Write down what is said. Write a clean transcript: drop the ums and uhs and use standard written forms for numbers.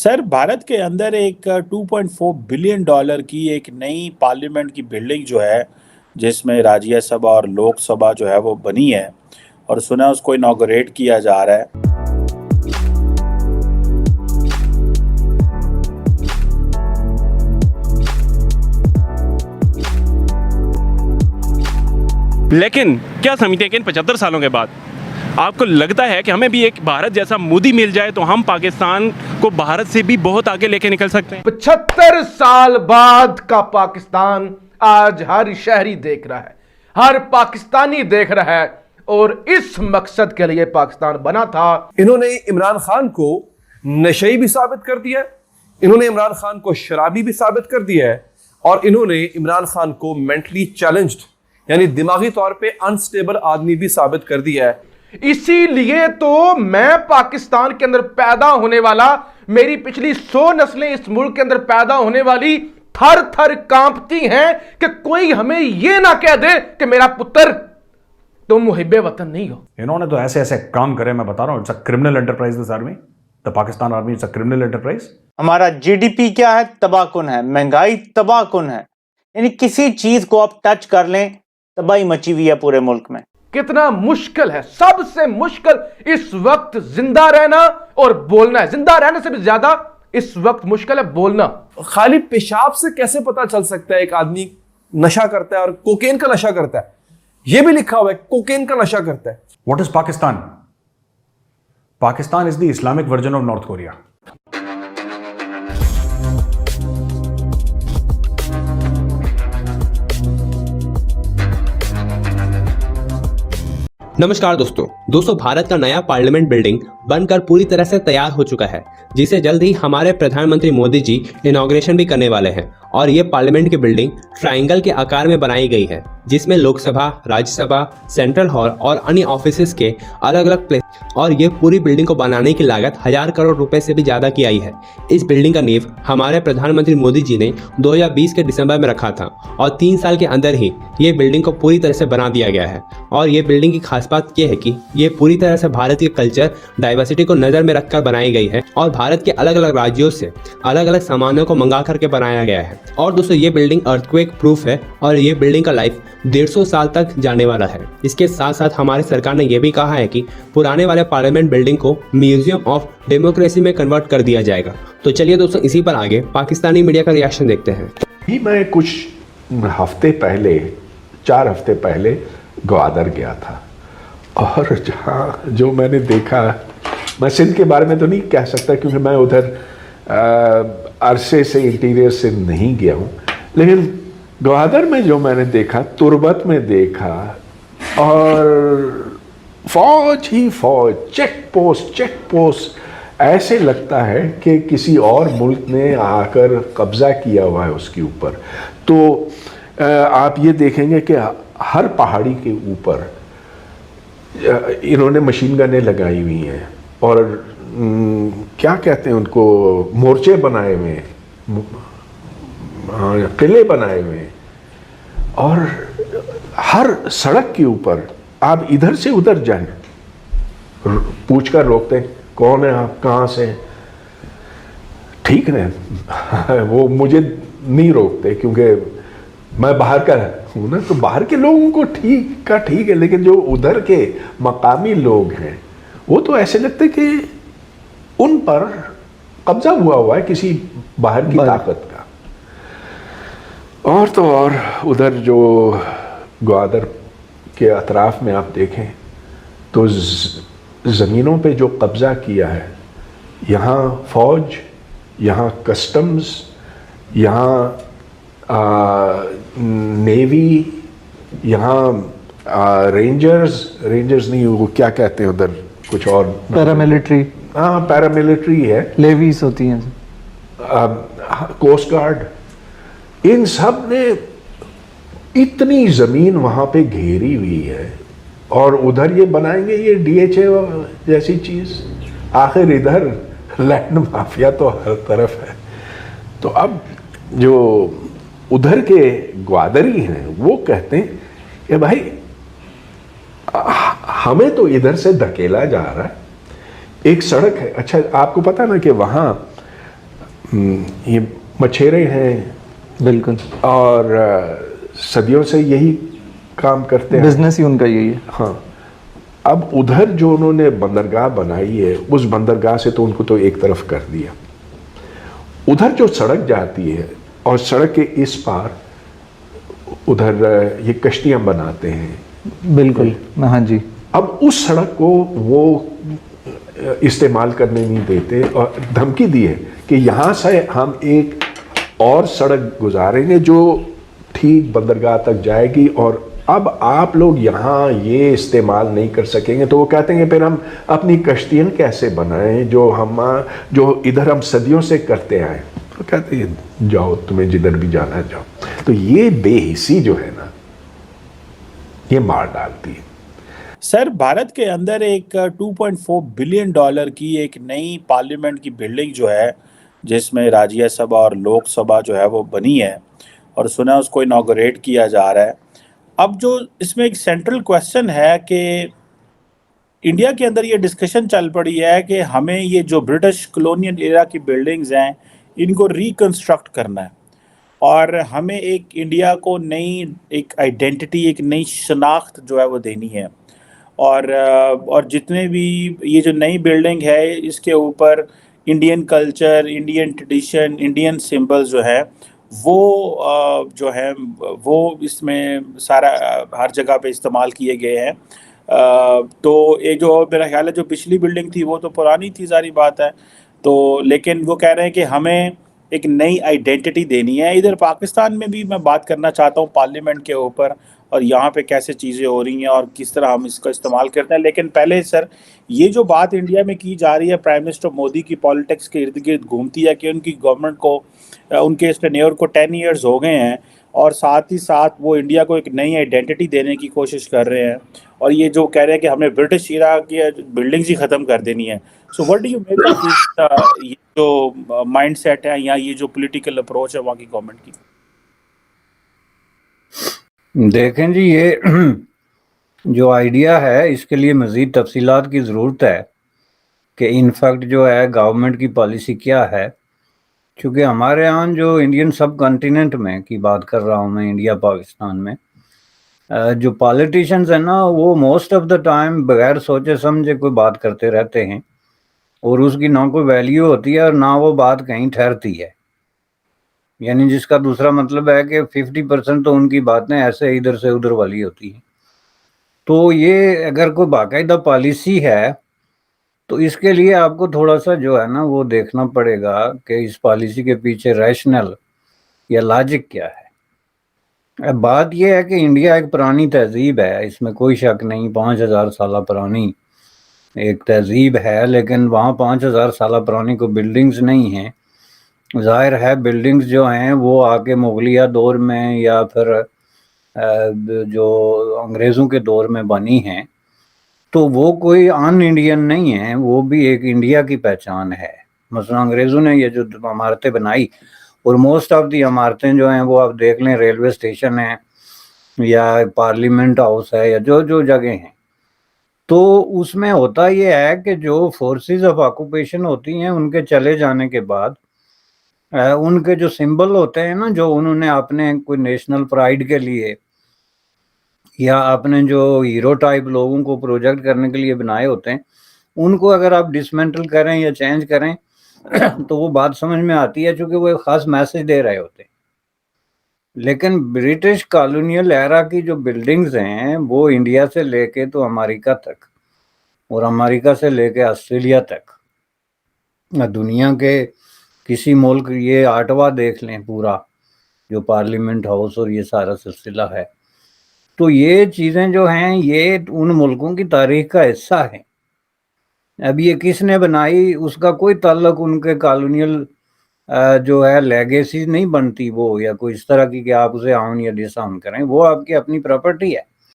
Sir, Bharat के अंदर एक 2.4 बिलियन डॉलर की एक नई पार्लियामेंट की बिल्डिंग जो है, जिसमें राज्यसभा और लोकसभा जो है वो बनी है, और सुना उसको इनॉग्रेट किया जा रहा है। लेकिन क्या समझते हैं कि इन 75 सालों के बाद आपको लगता है कि हमें भी एक भारत जैसा मोदी मिल जाए तो हम पाकिस्तान को भारत से भी बहुत आगे लेके निकल सकते हैं? 75 साल बाद का पाकिस्तान आज हर शहरी देख रहा है, हर पाकिस्तानी देख रहा है, और इस मकसद के लिए पाकिस्तान बना था। इन्होंने इमरान खान को नशई भी साबित कर दिया है, इन्होंने इमरान खान को शराबी भी साबित कर दिया है, और इन्होंने इमरान खान को मेंटली चैलेंज्ड यानी दिमागी तौर पे अनस्टेबल आदमी भी साबित कर दिया है। इसीलिए तो मैं पाकिस्तान के अंदर पैदा होने वाला, मेरी पिछली 100 नस्लें इस मुल्क के अंदर पैदा होने वाली थर थर कांपती हैं कि कोई हमें यह ना कह दे कि मेरा पुत्र तुम मुहिब्बे वतन नहीं हो। इन्होंने तो ऐसे ऐसे काम करे, मैं बता रहा हूं, it's a criminal enterprise this army, the Pakistan army it's a criminal enterprise. हमारा जीडीपी क्या है? तबाहकुन है, महंगाई तबाहकुन है, यानी किसी चीज को आप टच कर लें तबाही मची हुई है पूरे मुल्क में। कितना मुश्किल है, सबसे मुश्किल इस वक्त जिंदा रहना और बोलना है। जिंदा रहने से भी ज्यादा इस वक्त मुश्किल है बोलना। खाली पेशाब से कैसे पता चल सकता है एक आदमी नशा करता है और कोकेन का नशा करता है? यह भी लिखा हुआ है कोकेन का नशा करता है। What is Pakistan? Pakistan is the Islamic version of north Korea. नमस्कार दोस्तों, भारत का नया पार्लियामेंट बिल्डिंग बनकर पूरी तरह से तैयार हो चुका है, जिसे जल्द ही हमारे प्रधानमंत्री मोदी जी इनॉग्रेशन भी करने वाले हैं। और ये पार्लियामेंट की बिल्डिंग ट्रायंगल के आकार में बनाई गई है, जिसमें लोकसभा, राज्यसभा, सेंट्रल हॉल और अन्य ऑफिसेस के अलग अलग प्लेस। और ये पूरी बिल्डिंग को बनाने की लागत 1000 करोड़ रुपए से भी ज्यादा की आई है। इस बिल्डिंग का नींव हमारे प्रधानमंत्री मोदी जी ने 2020 के दिसंबर में रखा था, और 3 साल के अंदर ही ये बिल्डिंग को पूरी तरह से बना दिया गया है। और ये बिल्डिंग की खास बात यह है कि ये पूरी तरह से भारत के कल्चर डाइवर्सिटी को नजर में रखकर बनाई गई है, और भारत के अलग अलग राज्यों से अलग अलग सामानों को मंगा करके बनाया गया है। और दोस्तों, ये बिल्डिंग अर्थक्वेक प्रूफ है, और ये बिल्डिंग का लाइफ 150 साल तक जाने वाला है। इसके साथ साथ हमारी सरकार ने यह भी कहा है कि पुराने वाले पार्लियामेंट बिल्डिंग को म्यूजियम ऑफ डेमोक्रेसी में कन्वर्ट कर दिया जाएगा। तो चलिए दोस्तों, इसी पर आगे पाकिस्तानी मीडिया का रिएक्शन देखते हैं। मैं कुछ हफ्ते पहले, 4 हफ्ते पहले ग्वादर गया था, और जहाँ जो मैंने देखा, मैं सिंध के बारे में तो नहीं कह सकता क्योंकि मैं उधर अरसे से इंटीरियर से नहीं गया हूँ, लेकिन ग्वादर में जो मैंने देखा, तुर्बत में देखा, और फौज ही फौज, चेक पोस्ट, ऐसे लगता है कि किसी और मुल्क ने आकर कब्जा किया हुआ है उसके ऊपर। तो आप ये देखेंगे कि हर पहाड़ी के ऊपर इन्होंने मशीन गनें लगाई हुई हैं, और क्या कहते हैं उनको, मोर्चे बनाए हुए हैं, किले बनाए हुए हैं, और हर सड़क के ऊपर आप इधर से उधर जाएं, पूछ कर रोकते हैं, कौन है आप, कहाँ से? ठीक है, वो मुझे नहीं रोकते क्योंकि मैं बाहर का हूँ ना, तो बाहर के लोगों को ठीक है, लेकिन जो उधर के मकामी लोग हैं वो तो ऐसे लगते कि उन पर कब्जा हुआ है किसी बाहर की ताकत का। और तो और उधर जो ग्वादर के अतराफ में आप देखें तो ज़मीनों पे जो कब्ज़ा किया है, यहाँ फ़ौज, यहाँ कस्टम्स, यहाँ नेवी, यहाँ रेंजर्स नहीं, वो क्या कहते हैं उधर, कुछ और, पैरामिलिट्री। हाँ, पैरामिलिट्री है, लेवीज होती हैं, कोस्ट गार्ड, इन सब ने इतनी ज़मीन वहाँ पे घेरी हुई है, और उधर ये बनाएंगे ये DHA जैसी चीज़। आखिर इधर लैंड माफिया तो हर तरफ है। तो अब जो उधर के ग्वादरी हैं वो कहते हैं कि भाई हमें तो इधर से धकेला जा रहा है, एक सड़क है। अच्छा, आपको पता ना कि वहाँ ये मछेरे हैं बिल्कुल, और सदियों से यही काम करते हैं। बिजनेस ही उनका यही है। हाँ, अब उधर जो उन्होंने बंदरगाह बनाई है, उस बंदरगाह से तो उनको तो एक तरफ कर दिया। उधर जो सड़क जाती है और सड़क के इस पार उधर ये कश्तियां बनाते हैं। बिल्कुल, हाँ जी। अब उस सड़क को वो इस्तेमाल करने नहीं देते और धमकी दी है कि यहाँ से हम एक और सड़क गुजारेंगे जो ठीक बंदरगाह तक जाएगी, और अब आप लोग यहाँ ये इस्तेमाल नहीं कर सकेंगे। तो वो कहते हैं फिर हम अपनी कश्तियाँ कैसे बनाएं जो इधर हम सदियों से करते आए। तो कहते हैं जाओ, तुम्हें जिधर भी जाना है जाओ। तो ये बेहिसी जो है ना, ये मार डालती है। सर, भारत के अंदर एक 2.4 बिलियन डॉलर की एक नई पार्लियामेंट की बिल्डिंग जो है, जिसमें राज्यसभा और लोकसभा जो है वो बनी है, और सुना उसको इनॉग्रेट किया जा रहा है। अब जो इसमें एक सेंट्रल क्वेश्चन है कि इंडिया के अंदर ये डिस्कशन चल पड़ी है कि हमें ये जो ब्रिटिश कॉलोनियल एरा की बिल्डिंग्स हैं इनको रिकंस्ट्रक्ट करना है, और हमें एक इंडिया को नई एक आइडेंटिटी, एक नई शनाख्त जो है वो देनी है। और जितने भी ये जो नई बिल्डिंग है इसके ऊपर Indian culture, Indian tradition, Indian symbols जो है वो जो है वो इसमें सारा हर जगह पे इस्तेमाल किए गए हैं। तो ये जो मेरा ख्याल है जो पिछली बिल्डिंग थी वो तो पुरानी थी, सारी बात है। तो लेकिन वो कह रहे हैं कि हमें एक नई आइडेंटिटी देनी है। इधर पाकिस्तान में भी मैं बात करना चाहता हूँ पार्लियामेंट के ऊपर, और यहाँ पे कैसे चीज़ें हो रही हैं और किस तरह हम इसका इस्तेमाल करते हैं। लेकिन पहले सर, ये जो बात इंडिया में की जा रही है, प्राइम मिनिस्टर मोदी की पॉलिटिक्स के इर्द गिर्द घूमती है कि उनकी गवर्नमेंट को उनके इस टेन्योर को 10 ईयर्स हो गए हैं, और साथ ही साथ वो इंडिया को एक नई आइडेंटिटी देने की कोशिश कर रहे हैं, और ये जो कह रहे हैं कि हमें ब्रिटिश इरा की बिल्डिंग्स ही ख़त्म कर देनी है। So what do you make of this, ये जो माइंड सेट है या ये जो पॉलिटिकल अप्रोच है वहाँ की गवर्नमेंट की? देखें जी, ये जो आइडिया है इसके लिए मज़ीद तफसीलात की ज़रूरत है कि इनफैक्ट जो है गवर्नमेंट की पॉलिसी क्या है। क्योंकि हमारे यहाँ जो इंडियन सब कॉन्टिनेंट में की बात कर रहा हूँ मैं, इंडिया पाकिस्तान में जो पॉलिटिशियंस हैं ना, वो मोस्ट ऑफ द टाइम बगैर सोचे समझे कोई बात करते रहते हैं, और उसकी ना कोई वैल्यू होती है और ना वो बात कहीं ठहरती है। यानी जिसका दूसरा मतलब है कि 50% तो उनकी बातें ऐसे इधर से उधर वाली होती हैं। तो ये अगर कोई बाकायदा पॉलिसी है तो इसके लिए आपको थोड़ा सा जो है ना वो देखना पड़ेगा कि इस पॉलिसी के पीछे रैशनल या लॉजिक क्या है। अब बात यह है कि इंडिया एक पुरानी तहजीब है, इसमें कोई शक नहीं, 5000 साल पुरानी एक तहजीब है, लेकिन वहाँ 5000 साल पुरानी कोई बिल्डिंग्स नहीं हैं। ज़ाहिर है बिल्डिंग्स जो हैं वो आके मुगलिया दौर में या फिर जो अंग्रेज़ों के दौर में बनी हैं, तो वो कोई अन इंडियन नहीं है, वो भी एक इंडिया की पहचान है। मसलन अंग्रेज़ों ने ये जो इमारतें बनाई, और मोस्ट ऑफ दी इमारतें जो हैं वो आप देख लें, रेलवे स्टेशन है या पार्लियामेंट हाउस है या जो जो जगह हैं, तो उसमें होता ये है कि जो फोर्सेस ऑफ ऑक्यूपेशन होती हैं उनके चले जाने के बाद उनके जो सिंबल होते हैं ना, जो उन्होंने अपने कोई नेशनल प्राइड के लिए या अपने जो हीरो टाइप लोगों को प्रोजेक्ट करने के लिए बनाए होते हैं, उनको अगर आप डिसमेंटल करें या चेंज करें तो वो बात समझ में आती है, क्योंकि वो एक ख़ास मैसेज दे रहे होते हैं। लेकिन ब्रिटिश कॉलोनियल एरा की जो बिल्डिंग्स हैं वो इंडिया से लेके तो अमेरिका तक, और अमेरिका से लेके ऑस्ट्रेलिया तक, दुनिया के किसी मुल्क, ये 8वां देख लें पूरा जो पार्लियामेंट हाउस और ये सारा सिलसिला है, तो ये चीज़ें जो हैं ये उन मुल्कों की तारीख का हिस्सा है। अब ये किसने बनाई उसका कोई ताल्लुक उनके कॉलोनियल जो है लेगेसी नहीं बनती वो, या कोई इस तरह की कि आप उसे आउन या डिसआउन करें, वो आपकी अपनी प्रॉपर्टी है।